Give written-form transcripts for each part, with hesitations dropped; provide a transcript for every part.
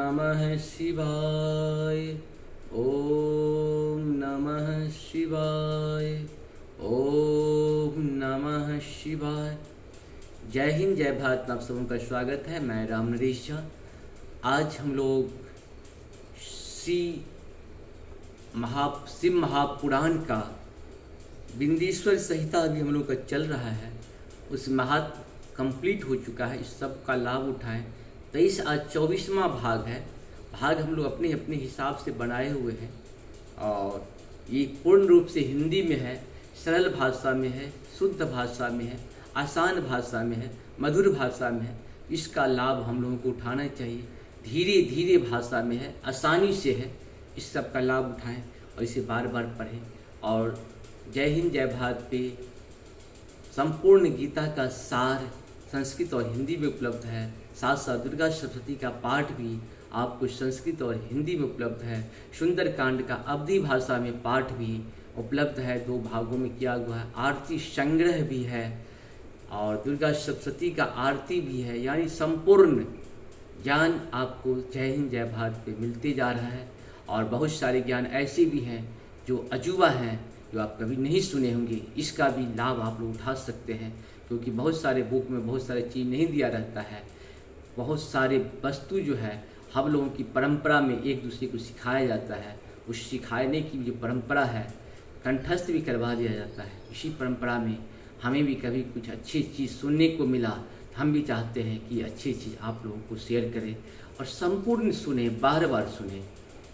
नमः शिवाय। ओम नमः शिवाय। ओम नमः शिवाय। जय हिंद, जय भारत। आप सबों का स्वागत है। मैं राम नरेश झा। आज हम लोग शिव महापुराण का बिंदेश्वर संहिता अभी हम लोग का चल रहा है। उस कंप्लीट हो चुका है। इस सब का लाभ उठाएं। 23 आज 24वां भाग है। भाग हम लोग अपने अपने हिसाब से बनाए हुए हैं और ये पूर्ण रूप से हिंदी में है, सरल भाषा में है, शुद्ध भाषा में है, आसान भाषा में है, मधुर भाषा में है। इसका लाभ हम लोगों को उठाना चाहिए। धीरे धीरे भाषा में है, आसानी से है। इस सब का लाभ उठाएं और इसे बार बार पढ़ें। और जय हिंद जय भारत पे संपूर्ण गीता का सार संस्कृत और हिंदी में उपलब्ध है। साथ साथ दुर्गा सप्तशती का पाठ भी आपको संस्कृत और हिंदी में उपलब्ध है। सुंदरकांड का अवधी भाषा में पाठ भी उपलब्ध है। 2 भागों में किया हुआ है। आरती संग्रह भी है और दुर्गा सप्तशती का आरती भी है। यानी संपूर्ण ज्ञान आपको जय हिंद जय भारत पे मिलते जा रहा है। और बहुत सारे ज्ञान ऐसे भी हैं जो अजूबा हैं, जो आप कभी नहीं सुने होंगे। इसका भी लाभ आप लोग उठा सकते हैं, क्योंकि बहुत सारे बुक में बहुत सारे चीज़ नहीं दिया रहता है। बहुत सारे वस्तु जो है हम लोगों की परंपरा में एक दूसरे को सिखाया जाता है। उस सिखाने की जो परंपरा है कंठस्थ भी करवा दिया जाता है। इसी परंपरा में हमें भी कभी कुछ अच्छी चीज़ सुनने को मिला। हम भी चाहते हैं कि अच्छी चीज़ आप लोगों को शेयर करें और संपूर्ण सुने, बार बार सुने।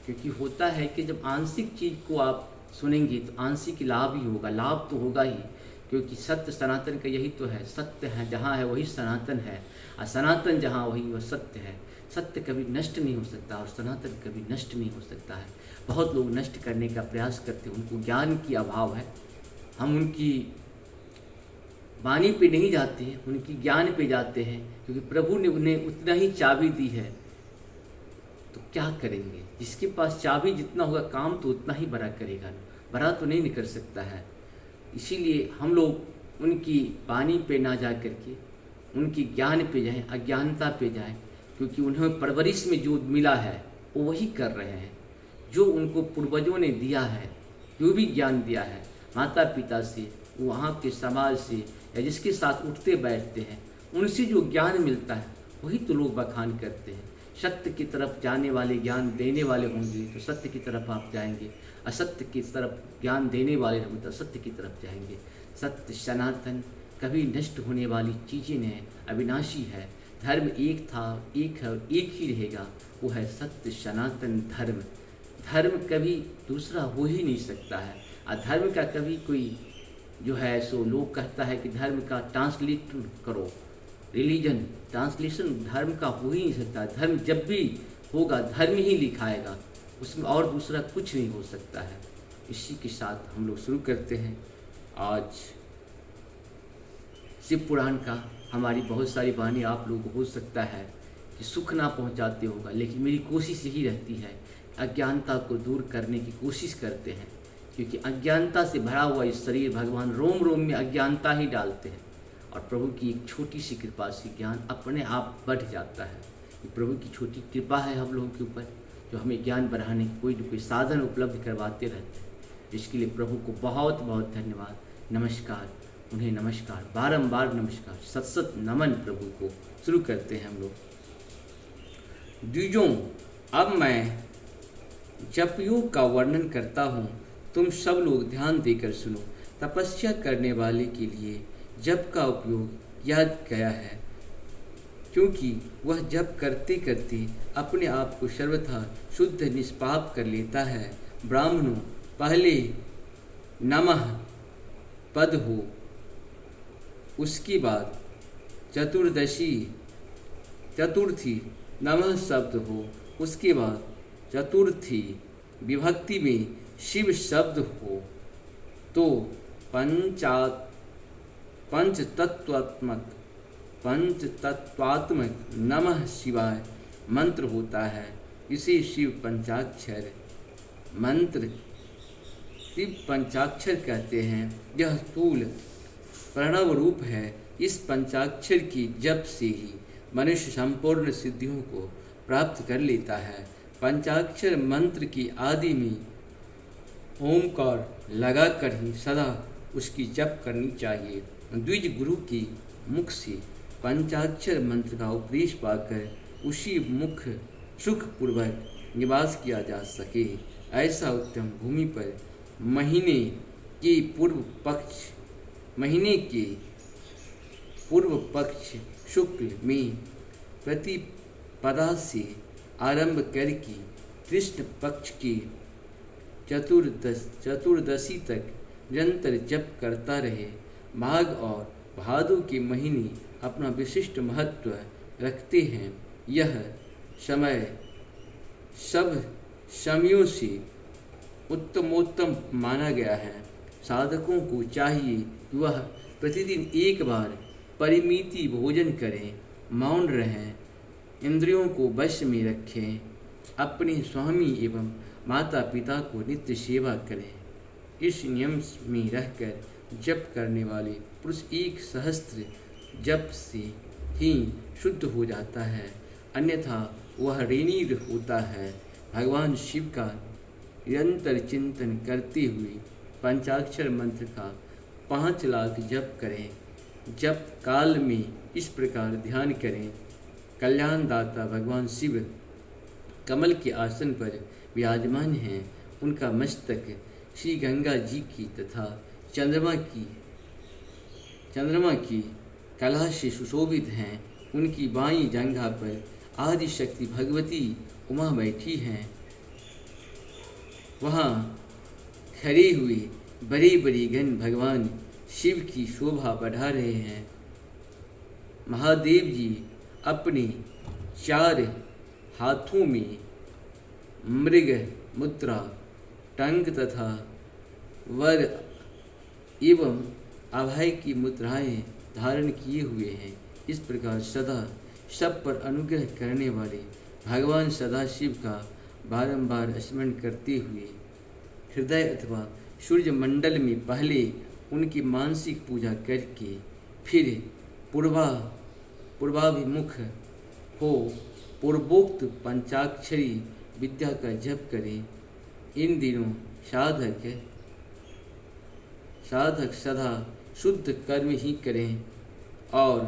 क्योंकि होता है कि जब आंशिक चीज़ को आप सुनेंगे तो आंशिक लाभ ही होगा, लाभ तो होगा ही। क्योंकि सत्य सनातन का यही तो है। सत्य है जहाँ है वही सनातन है, और सनातन जहाँ वही वह सत्य है। सत्य कभी नष्ट नहीं हो सकता और सनातन कभी नष्ट नहीं हो सकता है। बहुत लोग नष्ट करने का प्रयास करते हैं, उनको ज्ञान की अभाव है। हम उनकी वाणी पे नहीं जाते हैं, उनकी ज्ञान पे जाते हैं। क्योंकि प्रभु ने उन्हें उतना ही चाबी दी है, तो क्या करेंगे? जिसके पास चाबी जितना होगा काम तो उतना ही बड़ा करेगा, बड़ा तो नहीं निकल सकता है। इसीलिए हम लोग उनकी वाणी पे ना जा करके उनकी ज्ञान पे जाएं, अज्ञानता पे जाएं। क्योंकि उन्हें परवरिश में जो मिला है वो वही कर रहे हैं, जो उनको पूर्वजों ने दिया है। जो भी ज्ञान दिया है माता पिता से, वहाँ के समाज से, या जिसके साथ उठते बैठते हैं उनसे जो ज्ञान मिलता है वही तो लोग बखान करते हैं। सत्य की तरफ जाने वाले, ज्ञान देने वाले होंगे तो सत्य की तरफ आप जाएंगे। असत्य की तरफ ज्ञान देने वाले होंगे तो असत्य की तरफ जाएंगे। सत्य सनातन कभी नष्ट होने वाली चीज़ें नहीं, अविनाशी है। धर्म एक था, एक है और एक ही रहेगा, वो है सत्य सनातन धर्म। धर्म कभी दूसरा हो ही नहीं सकता है। और धर्म का कभी कोई जो है सो लोग कहता है कि धर्म का ट्रांसलेट करो, रिलीजन ट्रांसलेशन धर्म का हो ही नहीं सकता। धर्म जब भी होगा धर्म ही लिखाएगा, उसमें और दूसरा कुछ नहीं हो सकता है। इसी के साथ हम लोग शुरू करते हैं आज शिव पुराण का। हमारी बहुत सारी वाणी आप लोगों को हो सकता है कि सुख ना पहुंचाते होगा, लेकिन मेरी कोशिश यही रहती है अज्ञानता को दूर करने की कोशिश करते हैं। क्योंकि अज्ञानता से भरा हुआ इस शरीर भगवान रोम रोम में अज्ञानता ही डालते हैं, और प्रभु की एक छोटी सी कृपा से ज्ञान अपने आप बढ़ जाता है। ये प्रभु की छोटी कृपा है हम लोगों के ऊपर, जो हमें ज्ञान बढ़ाने की कोई न कोई साधन उपलब्ध करवाते रहते हैं। इसके लिए प्रभु को बहुत बहुत धन्यवाद, नमस्कार, उन्हें नमस्कार, बारंबार नमस्कार, सत सत नमन प्रभु को। शुरू करते हैं हम लोग। द्विजों, अब मैं जपयोग का वर्णन करता हूँ, तुम सब लोग ध्यान देकर सुनो। तपस्या करने वाले के लिए जप का उपयोग याद गया है, क्योंकि वह जप करते करते अपने आप को सर्वथा शुद्ध निष्पाप कर लेता है। ब्राह्मणों, पहले नमः पद हो, उसके बाद चतुर्थी नमः शब्द हो, उसके बाद चतुर्थी विभक्ति में शिव शब्द हो, तो पंचतत्वात्मक नमः शिवाय मंत्र होता है। इसे शिव पंचाक्षर मंत्र शिव पंचाक्षर कहते हैं। यह स्थूल प्रणव रूप है। इस पंचाक्षर की जप से ही मनुष्य संपूर्ण सिद्धियों को प्राप्त कर लेता है। पंचाक्षर मंत्र की आदि में ओमकार लगाकर ही सदा उसकी जप करनी चाहिए। द्विज गुरु के मुख से पंचाक्षर मंत्र का उपदेश पाकर उसी मुख सुखपूर्वक निवास किया जा सके, ऐसा उत्तम भूमि पर महीने के पूर्व पक्ष शुक्ल में प्रतिपदा से आरंभ करके कृष्ण पक्ष की चतुर्दशी तक निरंतर जप करता रहे। माघ और भादो के महीने अपना विशिष्ट महत्व रखते हैं। यह समय सब समयों से उत्तमोत्तम माना गया है। साधकों को चाहिए कि वह प्रतिदिन एक बार परिमिति भोजन करें, मौन रहें, इंद्रियों को वश में रखें, अपने स्वामी एवं माता पिता को नित्य सेवा करें। इस नियम में रहकर जप करने वाले पुरुष 1 सहस्त्र जप से ही शुद्ध हो जाता है, अन्यथा वह ऋणी होता है। भगवान शिव का निरंतर चिंतन करते हुए पंचाक्षर मंत्र का 5 लाख जप करें। जप काल में इस प्रकार ध्यान करें। कल्याणदाता भगवान शिव कमल के आसन पर विराजमान हैं। उनका मस्तक श्री गंगा जी की तथा चंद्रमा की कला से सुशोभित हैं। उनकी बाईं जंघा पर आदि शक्ति भगवती उमा बैठी हैं। वहाँ खड़े हुए बड़े बड़े गण भगवान शिव की शोभा बढ़ा रहे हैं। महादेव जी अपने 4 हाथों में मृग मुद्रा, टंक तथा वर एवं अभय की मुद्राएं धारण किए हुए हैं। इस प्रकार सदा सब पर अनुग्रह करने वाले भगवान सदाशिव का बारंबार स्मरण करते हुए हृदय अथवा सूर्य मंडल में पहले उनकी मानसिक पूजा करके फिर पूर्वाभिमुख हो पूर्वोक्त पंचाक्षरी विद्या का जप करें। इन दिनों साधक सदा शुद्ध कर्म ही करें और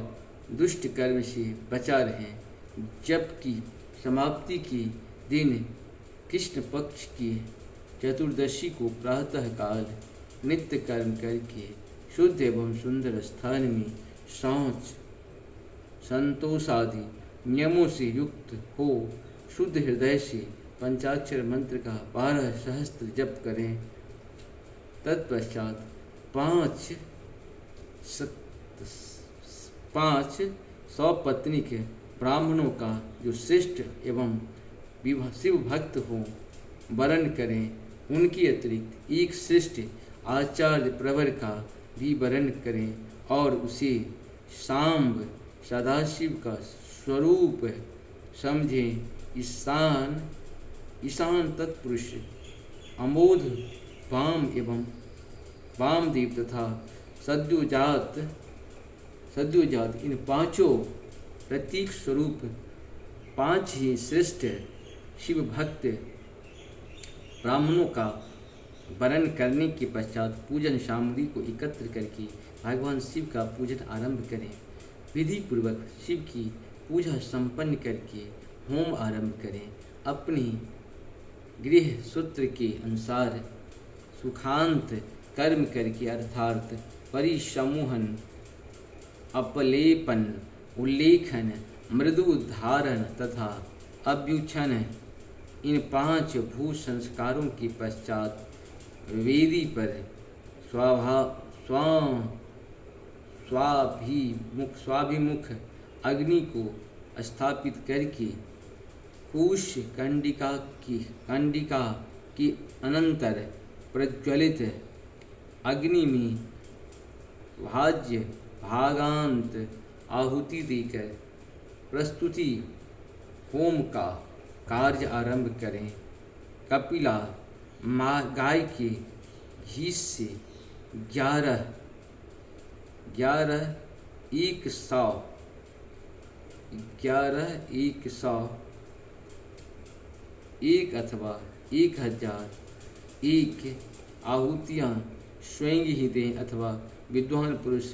दुष्ट कर्म से बचा रहें। जबकि समाप्ति के दिन कृष्ण पक्ष की चतुर्दशी को प्रातः काल नित्य कर्म करके शुद्ध एवं सुंदर स्थान में शौच संतोष आदि नियमों से युक्त हो शुद्ध हृदय से पंचाक्षर मंत्र का 12 सहस्त्र जप करें। तत्पश्चात 5 सौपत्निक ब्राह्मणों का जो श्रेष्ठ एवं शिव भक्त हो वरण करें। उनके अतिरिक्त एक श्रेष्ठ आचार्य प्रवर का भी वरण करें और उसे सांब सदाशिव का स्वरूप समझें। ईशान तत्पुरुष अमोध वाम एवं वामदेव तथा सद्योजात इन 5 प्रतीक स्वरूप 5 ही श्रेष्ठ शिव भक्त ब्राह्मणों का वरण करने के पश्चात पूजन सामग्री को एकत्र करके भगवान शिव का पूजन आरंभ करें। विधि पूर्वक शिव की पूजा संपन्न करके होम आरंभ करें। अपनी गृह सूत्र के अनुसार सुखांत कर्म करके अर्थात परिसमूहन, अपलेपन, उल्लेखन, मृदु धारण तथा अभ्युच्छन इन 5 भू संस्कारों के पश्चात वेदी पर स्वाभिमुख अग्नि को स्थापित करके कुश कंडिका की अनंतर प्रज्वलित अग्नि में भागांत आहुति देकर प्रस्तुति होम का कार्य आरंभ करें। कपिला गाय के घी से 11 100 एक अथवा 1001 आहुतियाँ स्वयं ही दें अथवा विद्वान पुरुष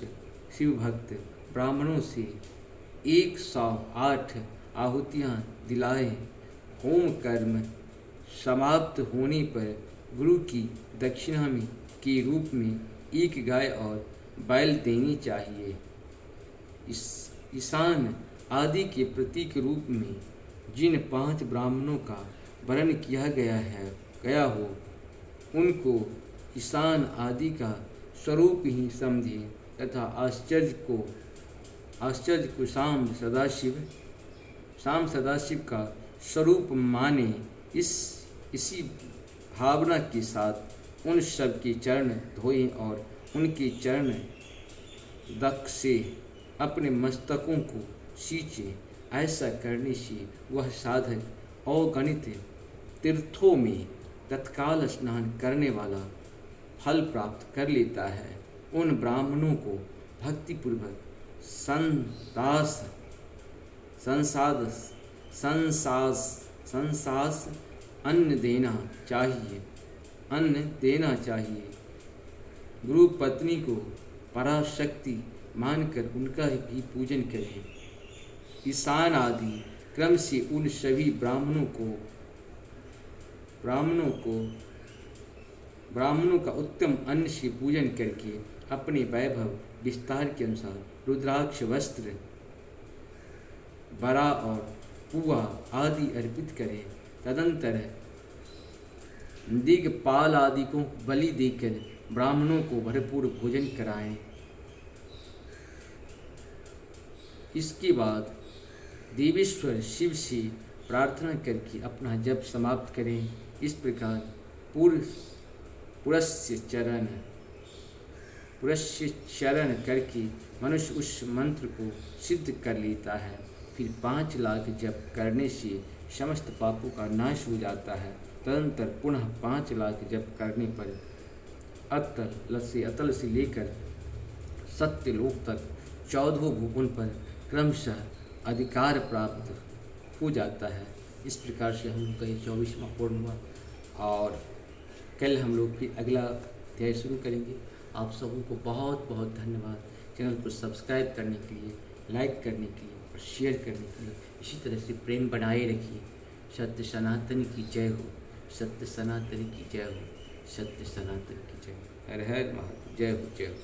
शिव भक्त ब्राह्मणों से 108 आहुतियाँ दिलाएं। होम कर्म समाप्त होने पर गुरु की दक्षिणा में के रूप में एक गाय और बैल देनी चाहिए। ईशान आदि के प्रतीक रूप में जिन 5 ब्राह्मणों का वर्ण किया गया हो उनको ईशान आदि का स्वरूप ही समझे तथा आश्चर्य को शाम सदाशिव का स्वरूप माने। इसी भावना के साथ उन सब के चरण धोएं और उनके चरण दक्ष से अपने मस्तकों को सींचे। ऐसा करने से वह साधक अगणित तीर्थों में तत्काल स्नान करने वाला फल प्राप्त कर लेता है। उन ब्राह्मणों को भक्तिपूर्वक संसास अन्न देना चाहिए। गुरु पत्नी को पराशक्ति मानकर उनका भी पूजन करें। ईशान आदि क्रम से उन सभी ब्राह्मणों का उत्तम अन्न से पूजन करके अपने वैभव विस्तार के अनुसार रुद्राक्ष वस्त्र, बरा और पुआ आदि अर्पित करें। तदंतर दिग्पाल आदि को बलि देकर ब्राह्मणों को भरपूर भोजन कराएं। इसके बाद देवेश्वर शिव से प्रार्थना करके अपना जप समाप्त करें। इस प्रकार पुरस्य चरण करके मनुष्य उस मंत्र को सिद्ध कर लेता है। फिर 5 लाख जप करने से समस्त पापों का नाश हो जाता है। तदंतर पुनः 5 लाख जप करने पर अतल से लेकर सत्यलोक तक 14 भुवन पर क्रमशः अधिकार प्राप्त हो जाता है। इस प्रकार से हम लोग का 24वां पूर्ण हुआ और कल हम लोग फिर अगला अध्याय शुरू करेंगे। आप सबों को बहुत बहुत धन्यवाद चैनल को सब्सक्राइब करने के लिए, लाइक करने के लिए और शेयर करने के लिए। इसी तरह से प्रेम बनाए रखिए। सत्य सनातन की जय हो, सत्य सनातन की जय हो, सत्य सनातन की जय हो। हर हर महादेव। जय हो, जय हो।